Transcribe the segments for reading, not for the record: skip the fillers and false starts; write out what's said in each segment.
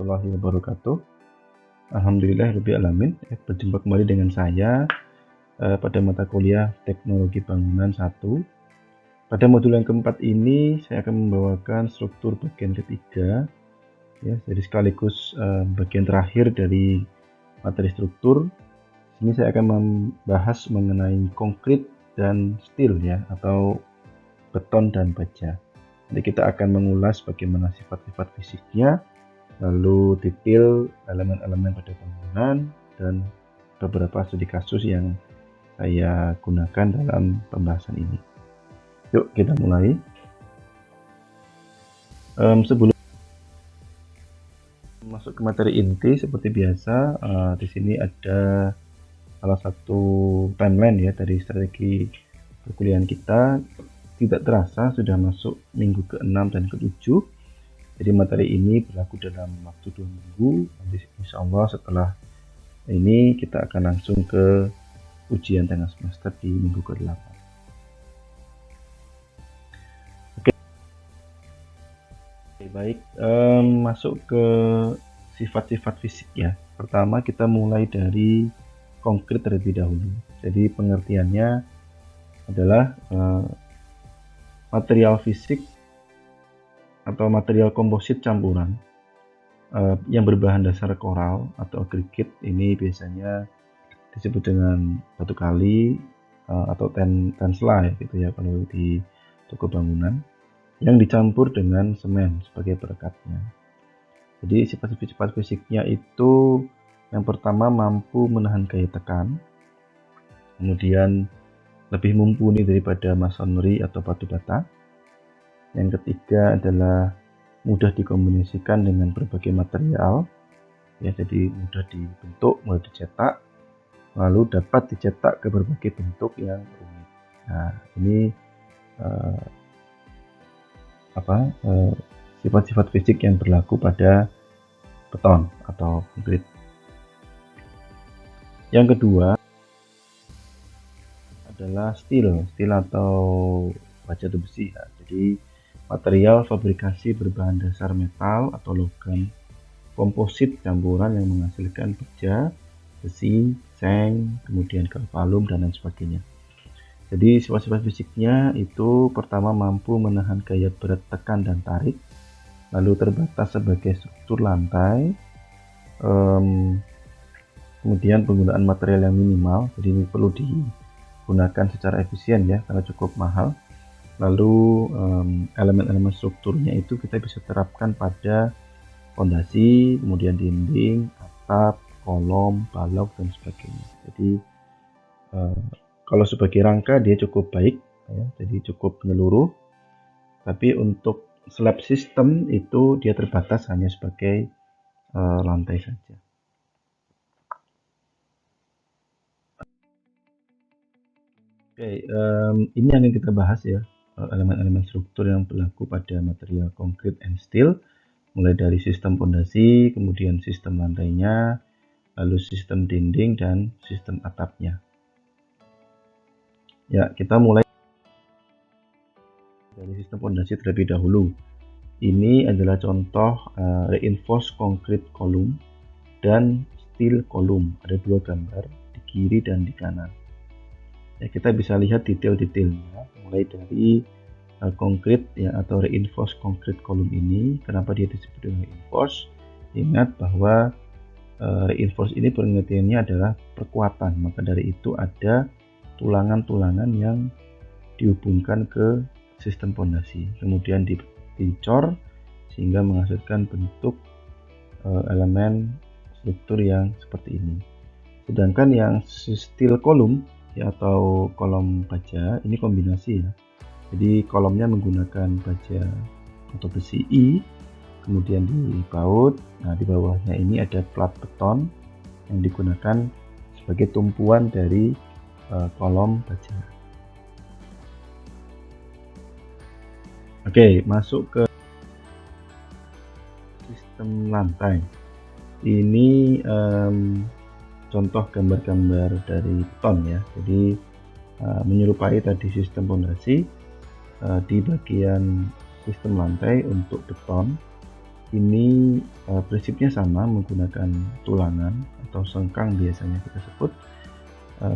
warahmatullahi wabarakatuh. Alhamdulillahirabbil alamin. Berjumpa kembali dengan saya pada mata kuliah Teknologi Bangunan 1. Pada modul yang keempat ini saya akan membawakan struktur bagian ketiga, ya, jadi sekaligus bagian terakhir dari materi struktur. Sini saya akan membahas mengenai konkrit dan steel, ya, atau beton dan baja. Jadi kita akan mengulas bagaimana sifat-sifat fisiknya, lalu detail elemen-elemen pada bangunan, dan beberapa studi kasus yang saya gunakan dalam pembahasan ini. Yuk kita mulai. Sebelum masuk ke materi inti, seperti biasa, di sini ada salah satu timeline, ya, dari strategi perkuliahan kita. Tidak terasa sudah masuk minggu ke-6 dan ke-7. Jadi materi ini berlaku dalam waktu 2 minggu. Nanti insya Allah setelah ini kita akan langsung ke ujian tengah semester di minggu ke-8. Oke, baik, masuk ke sifat-sifat fisik, ya. Pertama kita mulai dari konkrit terlebih dahulu. Jadi pengertiannya adalah material fisik atau material komposit campuran yang berbahan dasar koral atau agregat. Ini biasanya disebut dengan batu kali atau tensela, ya, gitu ya kalau di toko bangunan, yang dicampur dengan semen sebagai perekatnya. Jadi sifat-sifat fisiknya itu yang pertama mampu menahan gaya tekan, kemudian lebih mumpuni daripada masonry atau batu bata. Yang ketiga adalah mudah dikombinasikan dengan berbagai material, ya, jadi mudah dibentuk, mudah dicetak, lalu dapat dicetak ke berbagai bentuk yang rumit. Nah, ini sifat-sifat fisik yang berlaku pada beton atau konkrit. Yang kedua adalah steel atau baja atau besi, ya. Jadi material fabrikasi berbahan dasar metal atau logam komposit campuran yang menghasilkan baja, besi, seng, kemudian galvalum dan lain sebagainya. Jadi sifat-sifat fisiknya itu pertama mampu menahan gaya berat tekan dan tarik, lalu terbatas sebagai struktur lantai, kemudian penggunaan material yang minimal, jadi ini perlu digunakan secara efisien, ya, karena cukup mahal. Lalu elemen-elemen strukturnya itu kita bisa terapkan pada fondasi, kemudian dinding, atap, kolom, balok dan sebagainya. Jadi kalau sebagai rangka dia cukup baik, ya, jadi cukup menyeluruh. Tapi untuk slab system itu dia terbatas hanya sebagai lantai saja. Oke, ini yang kita bahas, ya, elemen-elemen struktur yang berlaku pada material konkrit and steel, mulai dari sistem fondasi, kemudian sistem lantainya, lalu sistem dinding dan sistem atapnya. Ya, kita mulai dari sistem fondasi terlebih dahulu. Ini adalah contoh reinforced concrete column dan steel column. Ada dua gambar di kiri dan di kanan. Ya, kita bisa lihat detail-detailnya, mulai dari konkrit, ya, atau reinforced concrete column ini. Kenapa dia disebut dengan reinforced? Ingat bahwa reinforced ini pengertiannya adalah perkuatan, maka dari itu ada tulangan-tulangan yang dihubungkan ke sistem fondasi, kemudian dicor sehingga menghasilkan bentuk elemen struktur yang seperti ini. Sedangkan yang steel column, ya, atau kolom baja, ini kombinasi, ya. Jadi kolomnya menggunakan baja atau besi I, kemudian dibaut. Nah, di bawahnya ini ada plat beton yang digunakan sebagai tumpuan dari kolom baja. Oke, masuk ke sistem lantai. Ini contoh gambar-gambar dari beton, ya. Jadi menyerupai tadi sistem fondasi. Di bagian sistem lantai untuk beton ini prinsipnya sama, menggunakan tulangan atau sengkang biasanya kita sebut,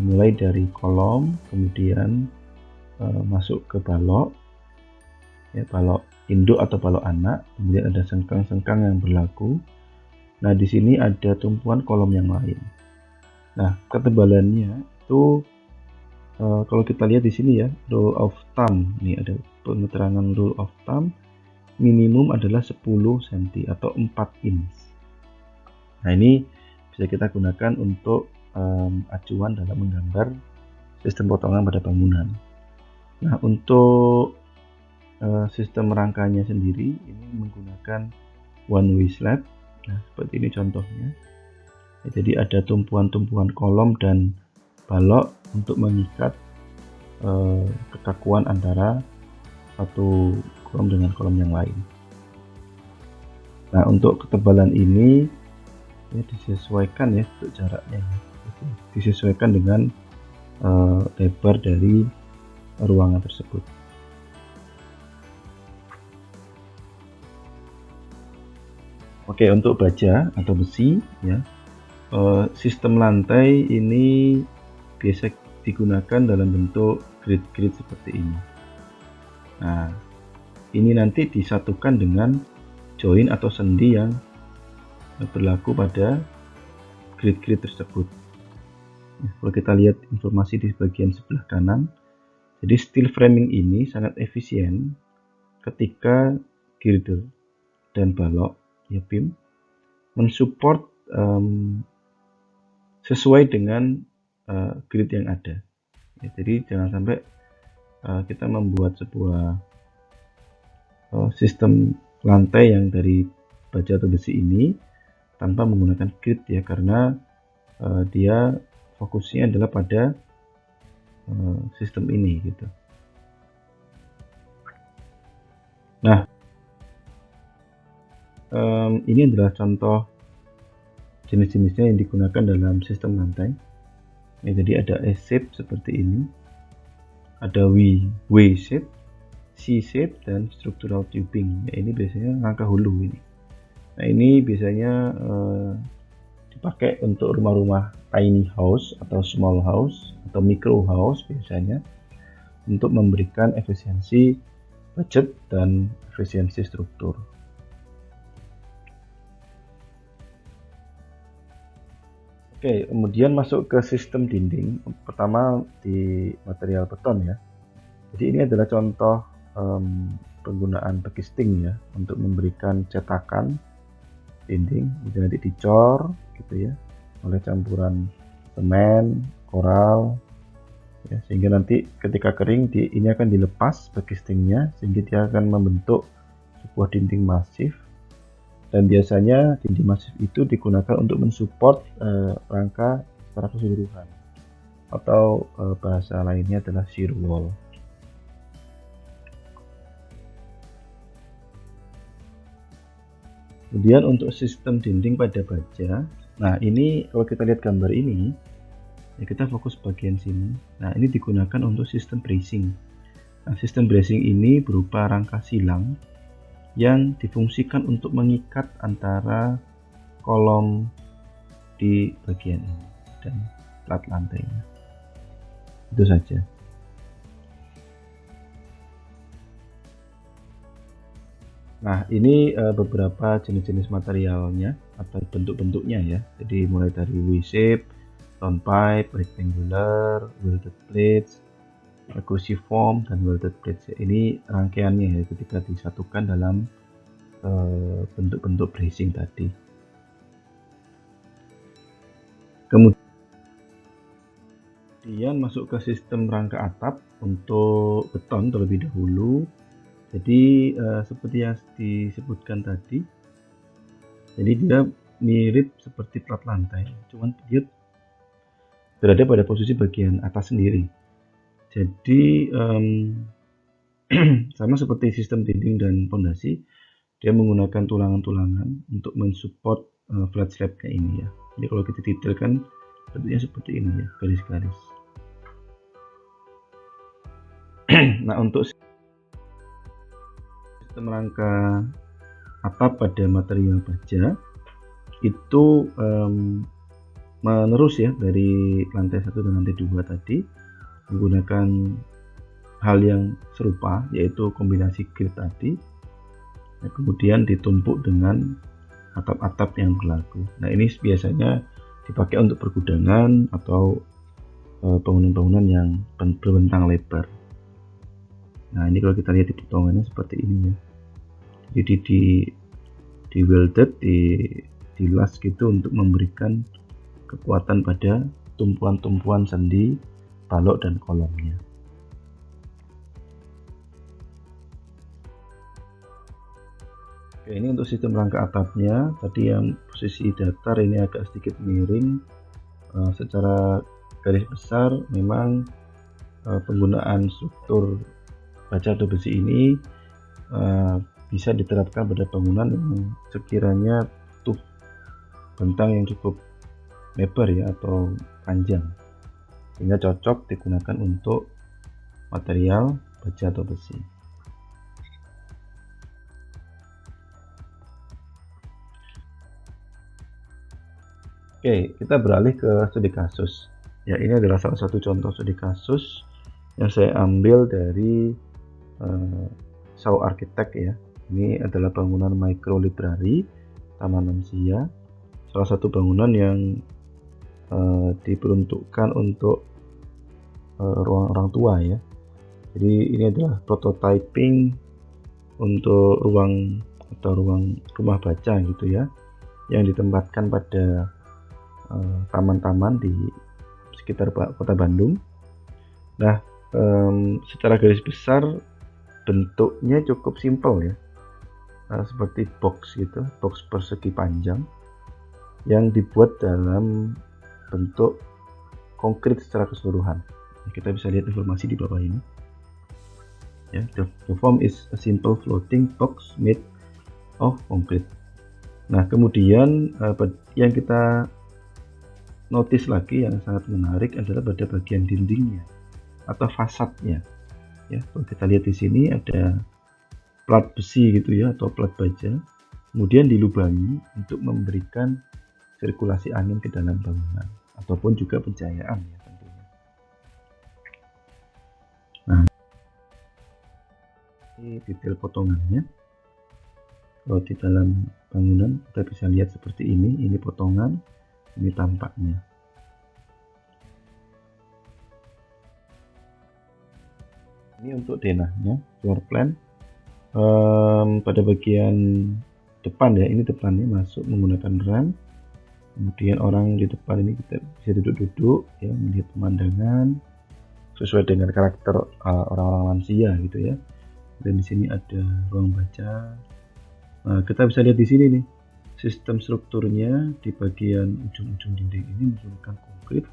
mulai dari kolom, kemudian masuk ke balok, ya, balok induk atau balok anak, kemudian ada sengkang-sengkang yang berlaku. Nah, di sini ada tumpuan kolom yang lain. Nah, ketebalannya itu kalau kita lihat di sini ya, rule of thumb. Ini ada pengeterangan rule of thumb, minimum adalah 10 cm atau 4 inch. Nah, ini bisa kita gunakan untuk acuan dalam menggambar sistem potongan pada bangunan. Nah, untuk sistem rangkanya sendiri ini menggunakan one way slab. Nah, seperti ini contohnya. Ya, jadi ada tumpuan-tumpuan kolom dan balok untuk mengikat kekakuan antara satu kolom dengan kolom yang lain. Nah, untuk ketebalan ini ya disesuaikan ya untuk jaraknya, disesuaikan dengan lebar dari ruangan tersebut. Oke, untuk baja atau besi ya, sistem lantai ini biasa digunakan dalam bentuk grid-grid seperti ini. Nah, ini nanti disatukan dengan join atau sendi yang berlaku pada grid-grid tersebut. Nah, kalau kita lihat informasi di bagian sebelah kanan, jadi steel framing ini sangat efisien ketika girder dan balok ya beam mensupport sesuai dengan grid yang ada. Ya, jadi jangan sampai kita membuat sebuah sistem lantai yang dari baja atau besi ini tanpa menggunakan grid ya, karena dia fokusnya adalah pada sistem ini gitu. Nah, ini adalah contoh jenis-jenisnya yang digunakan dalam sistem lantai. Ya, jadi ada S-shape seperti ini, ada W-shape, C-shape, dan structural tubing. Ya, ini biasanya rangka hulu ini. Nah, ini biasanya dipakai untuk rumah-rumah tiny house atau small house atau micro house biasanya, untuk memberikan efisiensi budget dan efisiensi struktur. Oke, kemudian masuk ke sistem dinding. Pertama di material beton ya. Jadi ini adalah contoh penggunaan packaging ya, untuk memberikan cetakan dinding. Jadi nanti dicor gitu ya oleh campuran semen, koral ya, sehingga nanti ketika kering ini akan dilepas packagingnya, sehingga dia akan membentuk sebuah dinding masif. Dan biasanya dinding masif itu digunakan untuk mensupport rangka secara keseluruhan, atau bahasa lainnya adalah shear wall. Kemudian untuk sistem dinding pada baja, nah ini kalau kita lihat gambar ini ya, kita fokus bagian sini. Nah, ini digunakan untuk sistem bracing. Nah, sistem bracing ini berupa rangka silang yang difungsikan untuk mengikat antara kolom di bagian ini dan plat lantainya. Itu saja. Nah, ini beberapa jenis-jenis materialnya atau bentuk-bentuknya ya. Jadi mulai dari V-shape, round pipe, rectangular, welded plates, recursive form, dan welded plates. Ini rangkaiannya ya ketika disatukan dalam bentuk-bentuk bracing tadi. Kemudian masuk ke sistem rangka atap untuk beton terlebih dahulu. Jadi seperti yang disebutkan tadi, jadi dia mirip seperti plat lantai, cuman dia berada pada posisi bagian atas sendiri. Jadi sama seperti sistem dinding dan fondasi, dia menggunakan tulangan-tulangan untuk mensupport flat slabnya ini ya. Jadi kalau kita detailkan bentuknya seperti ini ya, garis-garis. Nah, untuk sistem rangka atap pada material baja itu menerus ya dari lantai 1 dan lantai 2 tadi menggunakan hal yang serupa, yaitu kombinasi grid tadi. Nah, kemudian ditumpuk dengan atap-atap yang berlaku. Nah, ini biasanya dipakai untuk pergudangan atau bangunan-bangunan yang berbentang lebar. Nah, ini kalau kita lihat di potongannya seperti ini ya. Jadi di welded, dilas gitu untuk memberikan kekuatan pada tumpuan-tumpuan sendi balok dan kolomnya. Oke, ini untuk sistem rangka atapnya. Tadi yang posisi datar ini agak sedikit miring. Secara garis besar memang penggunaan struktur baja atau besi ini bisa diterapkan pada bangunan yang sekiranya butuh bentang yang cukup lebar ya atau panjang, sehingga cocok digunakan untuk material baja atau besi. Oke, kita beralih ke studi kasus. Ya, ini adalah salah satu contoh studi kasus yang saya ambil dari Shaw Architect ya. Ini adalah bangunan micro library Taman Lansia, salah satu bangunan yang diperuntukkan untuk ruang orang tua ya. Jadi ini adalah prototyping untuk ruang rumah baca gitu ya, yang ditempatkan pada taman-taman di sekitar kota Bandung. Nah, secara garis besar bentuknya cukup simpel ya, seperti box gitu, box persegi panjang yang dibuat dalam bentuk konkret secara keseluruhan. Kita bisa lihat informasi di bawah ini ya. The form is a simple floating box made of concrete. Nah, kemudian yang kita notice lagi yang sangat menarik adalah pada bagian dindingnya atau fasadnya ya. Kalau kita lihat di sini ada plat besi gitu ya, atau plat baja, kemudian dilubangi untuk memberikan sirkulasi angin ke dalam bangunan ataupun juga pencahayaan ya tentunya. Nah, ini detail potongannya. Kalau di dalam bangunan kita bisa lihat seperti ini potongan, ini tampaknya. Ini untuk denahnya, floor plan. Pada bagian depan ya, ini depannya masuk menggunakan ramp. Kemudian orang di depan ini kita bisa duduk-duduk ya, melihat pemandangan sesuai dengan karakter orang-orang lansia gitu ya. Dan di sini ada ruang baca. Nah, kita bisa lihat di sini nih, sistem strukturnya di bagian ujung-ujung dinding ini menggunakan konkrit.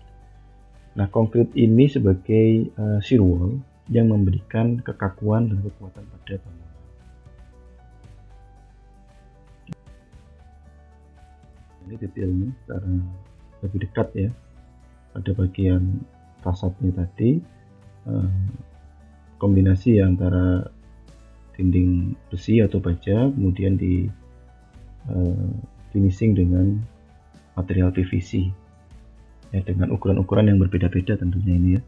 Nah, konkrit ini sebagai shear wall yang memberikan kekakuan dan kekuatan pada bangunan. Ini detailnya secara lebih dekat ya, pada bagian fasadnya tadi, kombinasi antara dinding besi atau baja kemudian di finishing dengan material PVC ya, dengan ukuran-ukuran yang berbeda-beda tentunya ini ya.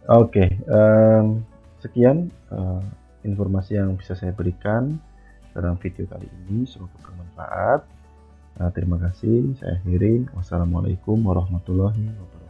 Oke, sekian informasi yang bisa saya berikan dalam video kali ini, semoga bermanfaat. Terima kasih, saya akhiri. Wassalamualaikum warahmatullahi wabarakatuh.